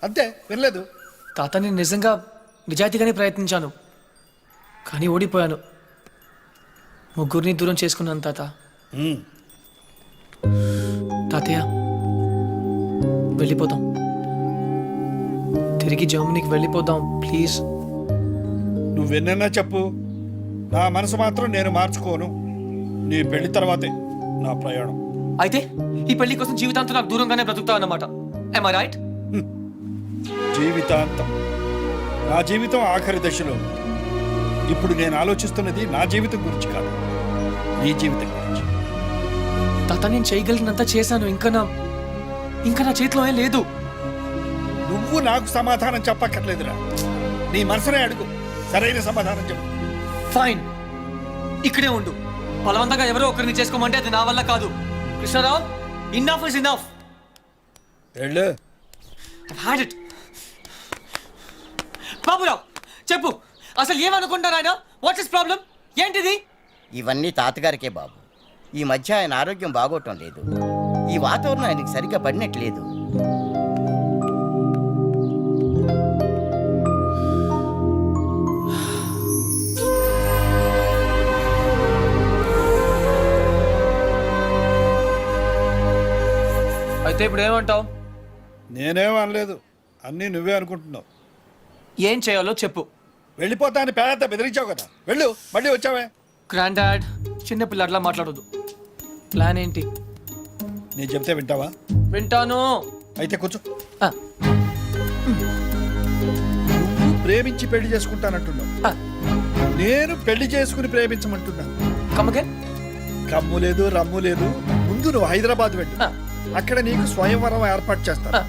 అంతే, వినలేదు. తాత, నేను నిజంగా నిజాయితీగానే ప్రయత్నించాను, కానీ ఓడిపోయాను. ముగ్గురిని దూరం చేసుకున్నాను తాత. తాతయ్య, వెళ్ళిపోదాం, తిరిగి జర్మనీకి వెళ్ళిపోదాం ప్లీజ్. నువ్వెన్నన్నా చెప్పు, నా మనసు మాత్రం నేను మార్చుకోను. నీ పెళ్లి తర్వాతే నా ప్రయాణం. అయితే ఈ పెళ్లి కోసం జీవితాంతం నాకు దూరంగానే బ్రతుకుతావు అన్నమాట. Am I right? జీవితాంతం, నా జీవితం ఆఖరి దశలో. ఇప్పుడు నేను ఆలోచిస్తున్నది నా జీవితం గురించి కాదు, నీ జీవితం గురించి. తాత, నేను చేయగలిగినంత చేశాను. ఇంకా నా చేతిలో ఏం లేదు. నువ్వు నాకు సమాధానం చెప్పక్కర్లేదురా, నీ మనసునే అడుగు, సరైన సమాధానం చెప్పు. ఫైన్, ఇక్కడే ఉండు. బలవంతంగా ఎవరో ఒకరిని చేసుకోమంటే అది నా వల్ల కాదు. Krishnarao, enough is enough. వెళ్ళు. బాబురావు, చెప్పు, అసలు ఏమనుకుంటారు ఆయన? What's is problem? ఏంటిది? ఇవన్నీ తాతగారికే బాబు. ఈ మధ్య ఆయన ఆరోగ్యం బాగోటం లేదు. ఈ వాతావరణం ఆయనకి సరిగ్గా పడినట్లేదు. అయితే ఇప్పుడు ఏమంటావు? నేనేం అనలేదు, అన్నీ నువ్వే అనుకుంటున్నావు. ఏం చేయాలో చెప్పు. వెళ్ళిపోతా అని పేద బెదిరించావు కదా, వెళ్ళు. మళ్ళీ వచ్చావే. గ్రాండ్ డాడ్, చిన్న పిల్లట్లా మాట్లాడొద్దు. ప్లాన్ ఏంటి? నేను చెప్తే వింటావా? వింటాను. అయితే కూర్చో. ఆ, నువ్వు ప్రేమించి పెళ్లి చేసుకుంటానంటున్నావు, ఆ, నేను పెళ్లి చేసుకుని ప్రేమించమంటున్నాను. come again? కమ్ము లేదు, రమ్ము లేదు. ముందు నువ్వు హైదరాబాద్ వెళ్ళు, ఆ, అక్కడ నీకు స్వయంవరం ఏర్పాటు చేస్తాను. ఆ.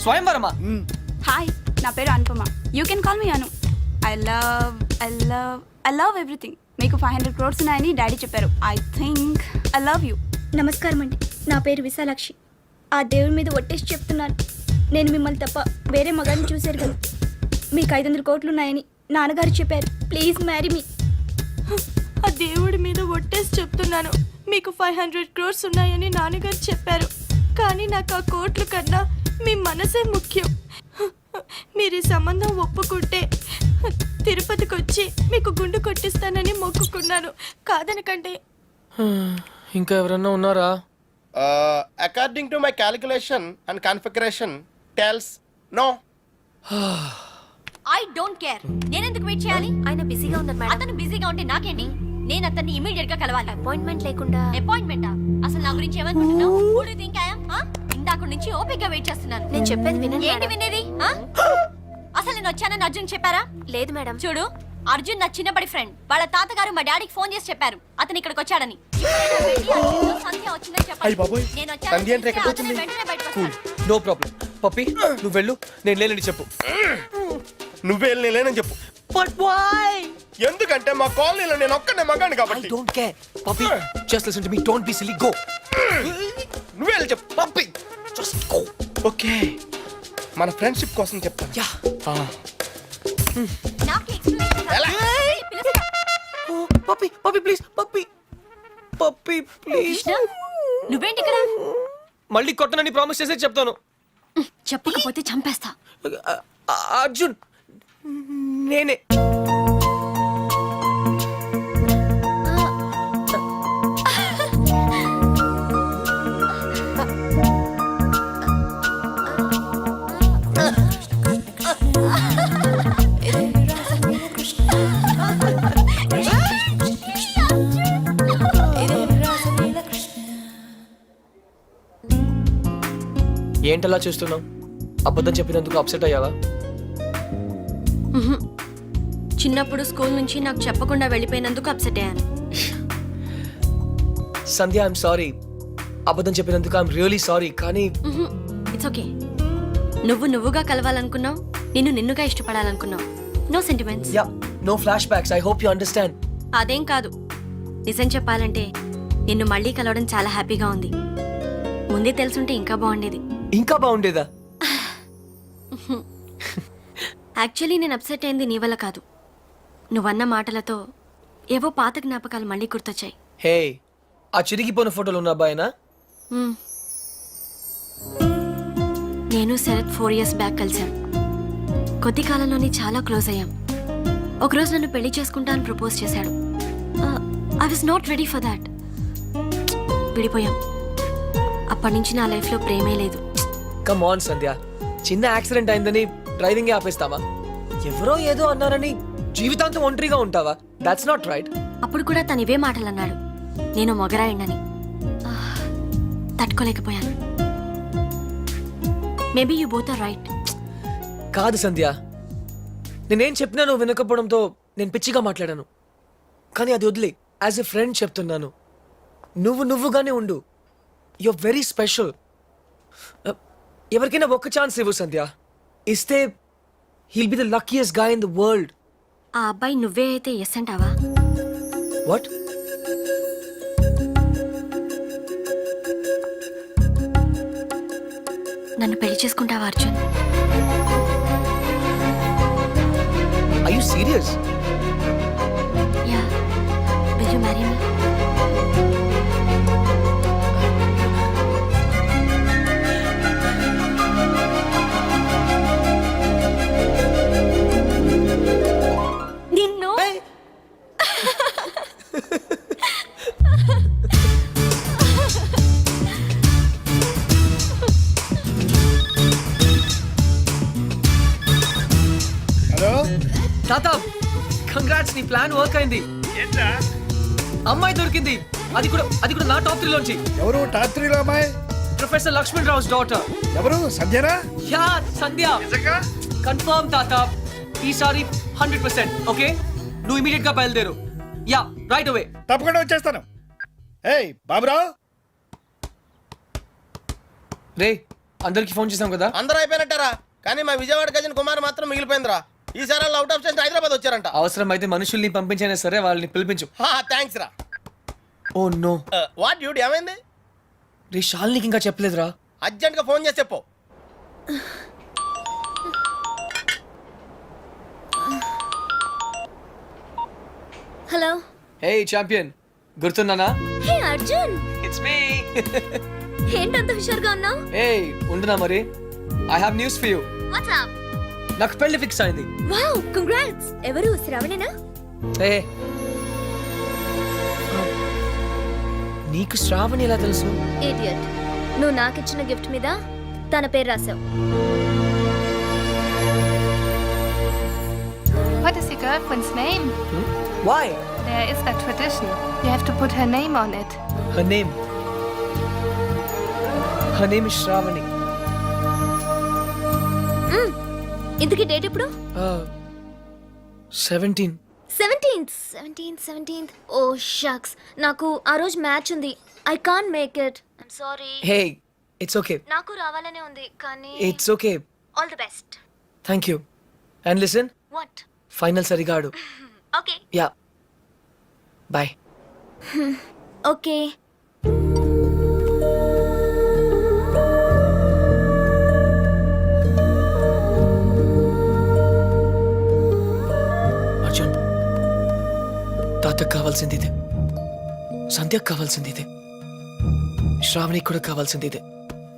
స్వయంవరమా? హాయ్, నా పేరు Anupama. You can call me Anu. I love everything. మీకు 500 crores ఉన్నాయని డాడీ చెప్పారు. I think I love you. నమస్కారం అండి, నా పేరు విశాలాక్షి. ఆ దేవుడి మీద ఒట్టేసి చెప్తున్నాను, నేను మిమ్మల్ని తప్ప వేరే మగాన్ని చూశారు కదా. మీకు 500 కోట్లు ఉన్నాయని నాన్నగారు చెప్పారు. Please marry me. ఆ దేవుడి మీద ఒట్టేసి చెప్తున్నాను, మీకు 500 crores ఉన్నాయని నాన్నగారు చెప్పారు. కానీ నాకు ఆ కోట్లు కన్నా మీ మనసే ముఖ్యం. మీరు ఈ సంబంధం ఒప్పుకుంటే తిరుపతికి వచ్చి మీకు గుండు కొట్టిస్తానని మొక్కుకున్నాను. కాదనకండి. ఇంకా ఎవరన్నా ఉన్నారా? According to my calculation and configuration tells no. I don't care. నేను ఎందుకు వెయిట్ చేయాలి? ఆయన బిజీగా ఉన్నారు మేడం. అతను బిజీగా ఉంటే నాకేంటి? నేను అతన్ని ఇమిడియట్ గా కలవాలి. అపాయింట్మెంట్ లేకుండా. అపాయింట్మెంటా? అసలు నా గురించి ఏమనుకుంటున్నావు? Who do you think I am? ఇందాక నుంచి ఓపిక గా వెయిట్ చేస్తున్నాను. నేను చెప్పేది వినండి. ఏంటి వినేది? అసలు నేను వచ్చానని అర్జున్ చెప్పారా? లేదు మేడం. చూడు, అర్జున్ నా చిన్నప్పటి ఫ్రెండ్. వాళ్ళ తాతగారు మా డాడీకి ఫోన్ చేసి చెప్పారు అతను ఇక్కడికి వచ్చాడని. సంధ్య వచ్చిందని చెప్పాలి. నేను వచ్చాను, వెంటనే బయటకు వస్తాను. No problem. పప్పి, నువ్వు వెళ్ళు, నేను లేనని చెప్పు. నువ్వే లేనని చెప్పు. But why? ఎందుకంటే మా కాలనీలో నేను ఒక్కనే మగాను I కాబట్టి. don't care. Papi, just listen to me. Don't be silly. Go. నువ్వే వెళ్ళి చెప్పు. Papi, just go. ఓకే, మన ఫ్రెండ్షిప్ కోసం చెప్తాను. Yeah. నాకు explanation కావాలి. పిలుస్తా. Oh, Papi, please. Papi, please. Krishna, నువ్వేంటి ఇక్కడ? మళ్ళీ కొట్టనని ప్రామిస్ చేసే చెప్తాను. చెప్పకపోతే చంపేస్తా. అర్జున్, నేనే. ఏంటలా చూస్తున్నావు? అబద్ధం చెప్పినందుకు అప్సెట్ అయ్యావా? చిన్నప్పుడు స్కూల్ నుంచి నాకు చెప్పకుండా వెళ్ళిపోయినందుకు అప్సెట్ అయ్యాను. Sandhya, I'm sorry. అబద్ధం చెప్పినందుకు ఐఎమ్ రియలీ సారీ. కానీ ఇట్స్ ఓకే. నువ్వుగా కలవాలనుకున్నావు, నిన్నుగా ఇష్టపడాలనుకున్నావు. No sentiments. Yeah, no flashbacks. I hope you understand. అదేం కాదు. నిజం చెప్పాలంటే నిన్ను మళ్ళీ కలవడం చాలా హ్యాపీగా ఉంది. ముందే తెలుసుంటే ఇంకా బాగుండేది. ఇంకా బాగుండేదా? యాక్చువల్లీ నేను అప్సెట్ అయింది నీ వల్ల కాదు. నువ్వన్న మాటలతో ఏవో పాత జ్ఞాపకాలు మళ్ళీ గుర్తొచ్చాయి. హే, ఆ చిరిగిపోయిన ఫోటోలు ఉన్న అబ్బాయినా? నేను శరత్ 4 years బ్యాక్ కలిసాం. కొద్ది కాలంలోనే చాలా క్లోజ్ అయ్యాం. ఒకరోజు నన్ను పెళ్లి చేసుకుంటా అని ప్రపోజ్ చేశాడు. I was not ready for that. విడిపోయాం. అప్పటి నుంచి నా లైఫ్లో ప్రేమే లేదు. కమ్ ఆన్ సంధ్య, చిన్న యాక్సిడెంట్ అయిందని డ్రైవింగ్ ఆపేస్తామా? ఎవరో ఏదో అన్నారని జీవితాంతం ఒంటరిగా ఉంటావా? That's not right. అప్పుడు కూడా తను ఇవే మాటలు అన్నాడు. నేను మొగరాయండని తట్టుకోలేకపోయాను. Maybe you both are right. కాదు సంధ్య, నేనేం చెప్పినా నువ్వు వినకపోవడంతో నేను పిచ్చిగా మాట్లాడాను. కానీ అది వదిలే, యాజ్ ఎ ఫ్రెండ్ చెప్తున్నాను, నువ్వుగానే ఉండు. You're very special. ఎవరికైనా ఒక్క ఛాన్స్ ఇవ్వు సంధ్య. ఇస్తే he'll be the luckiest guy in the world. ఆ అబ్బాయి నువ్వే అయితే ఎస్ అంటావా? వాట్? నన్ను పెళ్లి చేసుకుంటావా Arjun? Are you serious? Yeah. Will you marry me? నిన్ను హలో తాత, కంగ్రాట్స్, నీ ప్లాన్ వర్క్ అయింది. అమ్మాయి దొరికింది. అది కూడా నా టాప్ 3 లోంచి. ఎవరు టాప్ 3లో అమ్మాయి? ప్రొఫెసర్ లక్ష్మణ్ రావు's డాటర్. ఎవరు? సంధ్యనా? యా, సంధ్య. కన్ఫర్మ్ తాత. ఈసారి 100%. ఓకే, నువ్వు ఇమీడియట్ గా బయలుదేరు. Yeah, right away. తప్పకుండా వచ్చేస్తాను. ఏయ్ బాబురావు, రే, అందరికి ఫోన్ చేసాం కదా? అందరూ అయిపోయినట్టారా? కానీ మా విజయవాడ గజన్ కుమార్ మాత్రం మిగిలిపోయిందిరా. ఈసారి వాళ్ళు అవుట్ ఆఫ్ స్టేషన్ హైదరాబాద్ వచ్చారంట. అవసరం అయితే మనుషుల్ని పంపించైనా సరే వాళ్ళని పిలిపించు. థ్యాంక్స్ రా. Oh no. వాట్ డ్యూడ్, ఏమైంది? రే, శాలినికి ఇంకా చెప్పలేదురా. అర్జెంట్ గా ఫోన్ చేసి చెప్పు. హలో. హే ఛాంపియన్, గుర్తున్నానా? Hey Arjun, it's me. ఏంటంత హుషారుగా ఉన్నావు? హే, ఉండునా మరి. I have news for you. What's up? నాకు పెళ్లి ఫిక్స్ అయింది. Wow, congrats. ఎవరు? శ్రావణేనా? హే, నీకు శ్రావణి ఎలా తెలుసు? ఇడియట్, నువ్వు నాకిచ్చిన గిఫ్ట్ మీద తన పేరు రాసావు. What is your girlfriend's name? Why? There is a tradition. You have to put her name on it. Her name is Shravani. ఇంతకీ డేట్ ఎప్పుడు? 17. 17th. ఓ షక్స్, నాకు ఆ రోజు మ్యాచ్ ఉంది. I can't make it. I'm sorry. Hey, it's okay. నాకు రావాలనే ఉంది కానీ It's okay. All the best. Thank you. And listen, what? final సరిగా ఆడు. Okay. Yeah. Bye. Okay. Arjun, తాతకు కావాల్సింది ఇదే, సంధ్యకు కావాల్సింది ఇదే, శ్రావణికి కూడా కావాల్సింది ఇదే.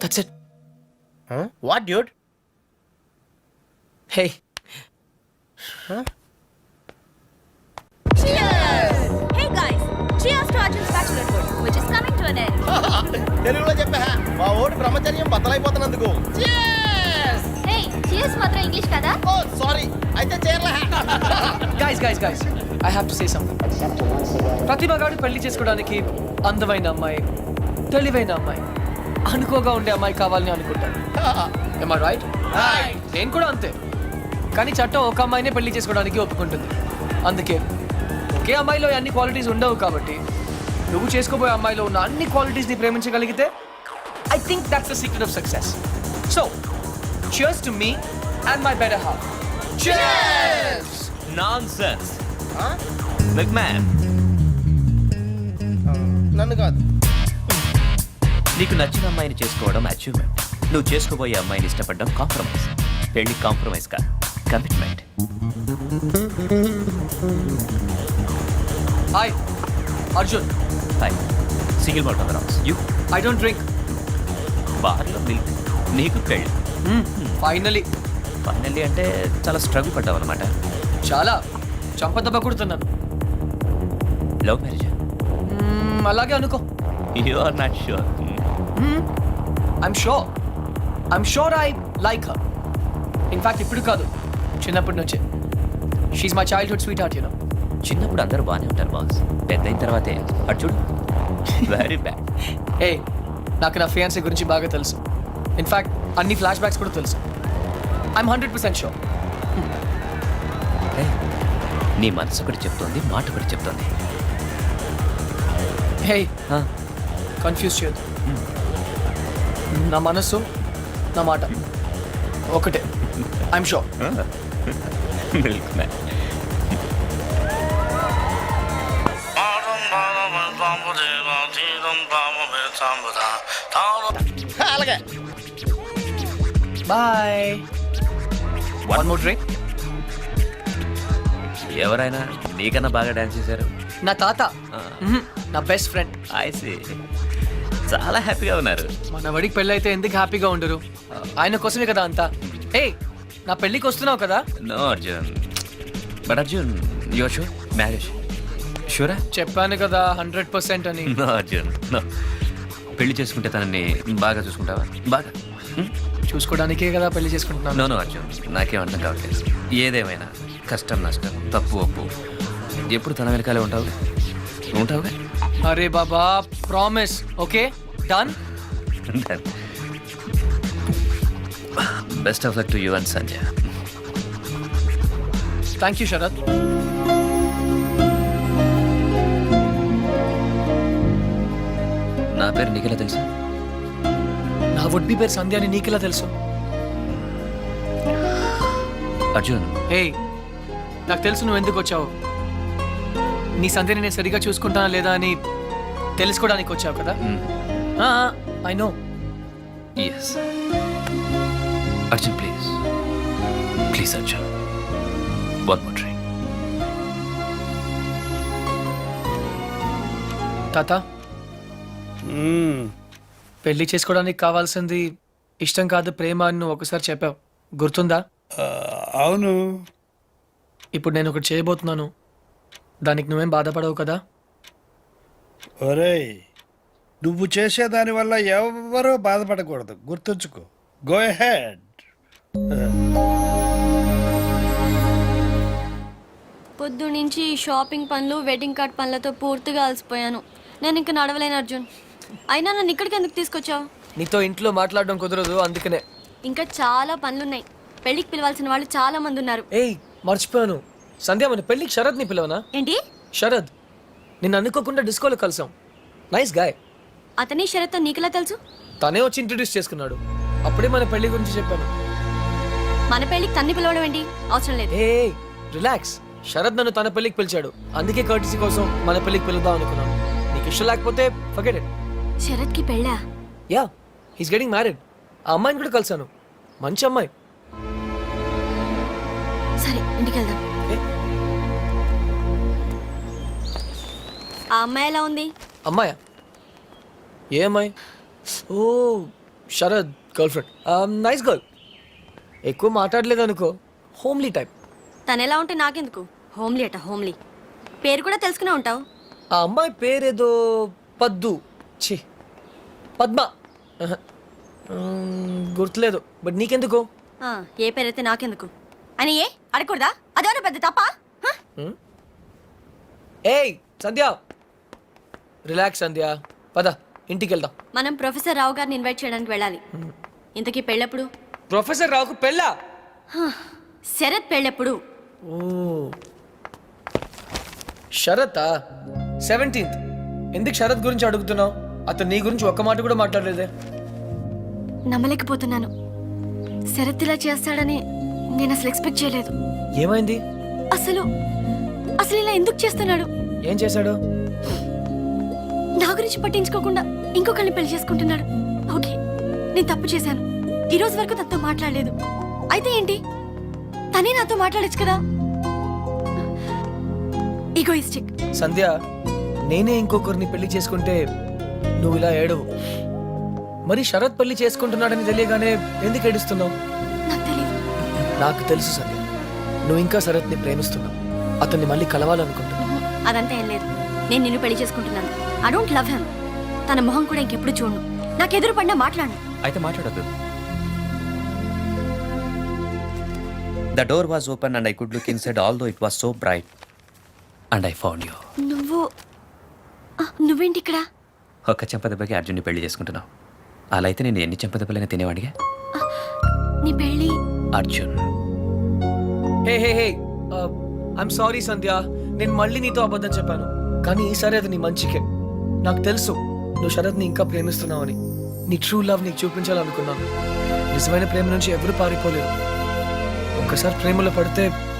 That's it. What dude? Hey, Hey guys, cheers to Arjun's bachelorhood, which is coming to an end. తెలుగులో చెప్పా, మా ఓడి బ్రహ్మచర్యం బద్దలైపోతున్నందుకు. Hey, cheers మాత్రం ఇంగ్లీష్ కదా? ఓ సారీ, అయితే చేరలే. guys, I have to say something. ప్రతి మగాడు పెళ్లి చేసుకోవడానికి అందమైన అమ్మాయి, తెలివైన అమ్మాయి, అనుకోగా ఉండే అమ్మాయి కావాలని అనుకుంటాను. Am I right? నేను కూడా అంతే. కానీ చట్టం ఒక అమ్మాయినే పెళ్లి చేసుకోవడానికి ఒప్పుకుంటుంది. అందుకే ఒకే అమ్మాయిలో అన్ని క్వాలిటీస్ ఉండవు కాబట్టి నువ్వు చేసుకోబోయే అమ్మాయిలో ఉన్న అన్ని క్వాలిటీస్ని ప్రేమించగలిగితే I think that's the secret of success. So cheers to me and my better half. Cheers! Nonsense. McMahon, నన్ను కాదు. నీకు నచ్చిన అమ్మాయిని చేసుకోవడం అచీవ్మెంట్. నువ్వు చేసుకోబోయే అమ్మాయిని ఇష్టపడడం కాంప్రమైజ్. పెళ్లి కాంప్రమైజ్ కాదు, commitment. Hi, Arjun. Hi, single motor house. You I don't drink. బార్లో మిల్క్, నీకు పెళ్ళి. ఫైనలీ ఫైనల్లీ అంటే చాలా స్ట్రగుల్ పడ్డావు అనమాట. చాలా చంపదెబ్బ కొడుతున్నాను. Love marriage? అలాగే అనుకో. You are not sure? I'm sure I like her. In fact ఇప్పుడు కాదు, చిన్నప్పటి నుంచే. She's my childhood sweetheart, you know. చిన్నప్పుడు అందరూ బాగానే ఉంటారు బాస్, పెద్ద అయిన తర్వాతే అటు చూడు వెరీ బ్యాడ్. ఏ నాకు నా ఫియాన్సీ గురించి బాగా తెలుసు. ఇన్ఫాక్ట్ అన్ని ఫ్లాష్ బ్యాక్స్ కూడా తెలుసు. I'm 100% sure. నీ మనసు ఒకటి చెప్తోంది, మాట ఒకటి చెప్తోంది. హే కన్ఫ్యూజ్ చేయొద్దు. నా మనస్సు నా మాట ఒకటే. I'm sure. Milk man. అలాగే బాయ్. One more drink. ఎవరైనా నీకన్నా బాగా డాన్స్ చేశారు? నా తాత, నా బెస్ట్ ఫ్రెండ్. I see. చాలా హ్యాపీగా ఉన్నారు. మన వడికి పెళ్ళి అయితే ఎందుకు హ్యాపీగా ఉండరు? ఆయన కోసమే కదా అంతా. ఏ నా పెళ్ళికి వస్తున్నావు కదా? No Arjun. But Arjun, your sure marriage? షూరా? చెప్పాను కదా 100% అని. No Arjun, no. పెళ్లి చేసుకుంటే తనని బాగా చూసుకుంటావా? బాగా చూసుకోవడానికే కదా పెళ్లి చేసుకుంటున్నాను. నో అర్జున్, నాకేం అర్థం కావట్లేదు. ఏదేమైనా కష్టం నష్టం తప్పు ఒప్పు ఎప్పుడు తన వెనకాలే ఉంటావుగా? అరే బాబా, promise. Okay done. Best of luck to you and Sanjay. Thank you Sharat. నా పేరు నీకెలా తెలుసు? నా వుడ్ బి పేరు సంధ్య అని నీకెలా తెలుసు? అర్జున్, హే నాకు తెలుసు నువ్వు ఎందుకు వచ్చావు. నీ సంధ్యని నేను సరిగా చూసుకుంటానా లేదా అని తెలుసుకోవడానికి వచ్చావు కదా. I know. Yes Arjun, please please Arjun, one more drink. తాత, పెళ్లి చేసుకోవడానికి కావాల్సింది ఇష్టం కాదు ప్రేమ అని నువ్వు ఒకసారి చెప్పావు, గుర్తుందా? అవును. ఇప్పుడు నేను ఒకటి చేయబోతున్నాను, దానికి నువ్వేం బాధపడవు కదా? ఒరేయ్, నువ్వు చేసే దానివల్ల ఎవరో బాధపడకూడదు, గుర్తుంచుకో. Go head. పొద్దు నుంచి షాపింగ్ పనులు, వెడ్డింగ్ కార్డ్ పనులతో పూర్తిగా అలసిపోయాను. నేను ఇంకా నడవలేను అర్జున్. అయినా నన్ను ఇక్కడికి ఎందుకు తీసుకొచ్చావు? నీతో ఇంట్లో మాట్లాడడం కుదరదు, అందుకనే. ఇంకా చాలా పనులున్నాయి. పెళ్ళికి పిలవాల్సిన వాళ్ళు చాలా మంది ఉన్నారు. ఏయ్ మర్చిపోయాను, సంధ్య మన పెళ్ళికి శరత్ని పిలవనా? ఏంటి? శరద్, నిన్ను అనుకోకుండా డిస్కోలో కలిసాం. Nice guy. అతని షరత్ నీకెలా తెలుసు? తనే వచ్చి ఇంట్రడ్యూస్ చేసుకున్నాడు, అప్పుడే మన పెళ్లి గురించి చెప్పాను. మన పెళ్ళికి తన్ని పిలవడం ఏంటి? అవసరం లేదు. ఏ రిలాక్స్, శరద్ నన్ను తన పెళ్లికి పిలిచాడు, అందుకే కర్టీసీ కోసం మన పెళ్లికి పిలుద్దాం అనుకున్నాను. నీకు ఇష్టం లేకపోతే ఫర్గెట్ ఇట్. శరత్కి పెళ్ళా? Yeah, he's getting married. ఆ అమ్మాయిని కూడా కలిసాను, మంచి అమ్మాయి. సరే ఇంటికి వెళ్దాం. ఆ అమ్మాయి ఎలా ఉంది? అమ్మాయా? ఏ అమ్మాయి? ఓ Sharad girlfriend. Nice girl, ఎక్కువ మాట్లాడలేదు అనుకో, హోమ్లీ టైప్. తను ఎలా ఉంటే నాకెందుకు? హోమ్లీ అట హోమ్లీ. పేరు కూడా తెలుసుకునే ఉంటావు. ఆ అమ్మాయి పేరేదో పద్దు, ఛీ పద్మ, గుర్తులేదు. బట్ నీకెందుకు? ఏ పేరైతే నాకెందుకు అని ఏ అడగకూడదా? అదేమన్నా పెద్ద తప్ప? ఏయ్ సంధ్య, రిలాక్స్ సంధ్య, పద ఇంటికి వెళ్దాం. మనం ప్రొఫెసర్ రావు గారిని ఇన్వైట్ చేయడానికి వెళ్ళాలి. ఇంతకీ పెళ్ళెప్పుడు? ప్రొఫెసర్ రావుకు పెళ్ళా? శరత్ పెళ్ళెప్పుడు? ఓ శరత్ 17th. ఎందుకు శరత్ గురించి అడుగుతున్నావు? అతను నీ గురించి ఒక్క మాట కూడా మాట్లాడలేదే. నమ్మలేకపోతున్నాను. శరత్ ఇలా చేస్తాడని నేను అసలు ఎక్స్పెక్ట్ చేయలేదు. ఏమైంది? అసలు అసలు ఇలా ఎందుకు చేస్తున్నాడు? ఏం చేశాడు? నా గురించి పట్టించుకోకుండా ఇంకొకరిని పెళ్లి చేసుకుంటున్నాడు. ఓకే, నేను తప్పు చేశాను. ఈ రోజు వరకు తనతో మాట్లాడలేదు. అయితే ఏంటి? తనే నాతో మాట్లాడచ్చు కదా. ఈగోయిస్టిక్. సంధ్య, నేనే ఇంకొకరిని పెళ్లి చేసుకుంటే నువ్వు ఇలా ఏడవు. మరి శరత్ పెళ్లి చేసుకుంటున్నాడని తెలియగానే ఎందుకు ఏడుస్తున్నావు? నాకు తెలియదు. నాకు తెలుసు సంధ్య, నువ్వు ఇంకా శరత్ని ప్రేమిస్తున్నావు, అతన్ని మళ్ళీ కలవాలనుకుంటున్నావు. అదంతా ఏం లేదు. నేను నిన్ను పెళ్లి చేసుకుంటున్నాను. I don't love him. తన మొహం కూడా ఇంకెప్పుడు చూడను. నాకు ఎదురు పడినా మాట్లాడు. అయితే మాట్లాడద్దు. The door was open and I could look inside although it was so bright and I found you. నువ్వేంటి ఇక్కడ? ఒక్క చెంపదెబ్బకి అర్జున్ని పెళ్లి చేసుకుంటున్నావు. అలా అయితే నేను ఎన్ని చెంపదెబ్బలైనా తినేవాడిగా. నీ పెళ్లి అర్జున్. హే హే హే, ఐఎమ్ సారీ సంధ్య, నేను మళ్ళీ నీతో అబద్ధం చెప్పాను. కానీ ఈసారి అది నీ మంచికే. నాకు తెలుసు నువ్వు శరత్ని ఇంకా ప్రేమిస్తున్నావని. నీ ట్రూ లవ్ నీకు చూపించాలనుకున్నాను. నిజమైన ప్రేమ నుంచి ఎవరు పారిపోలేరు. ఒక్కసారి ప్రేమలో పడితే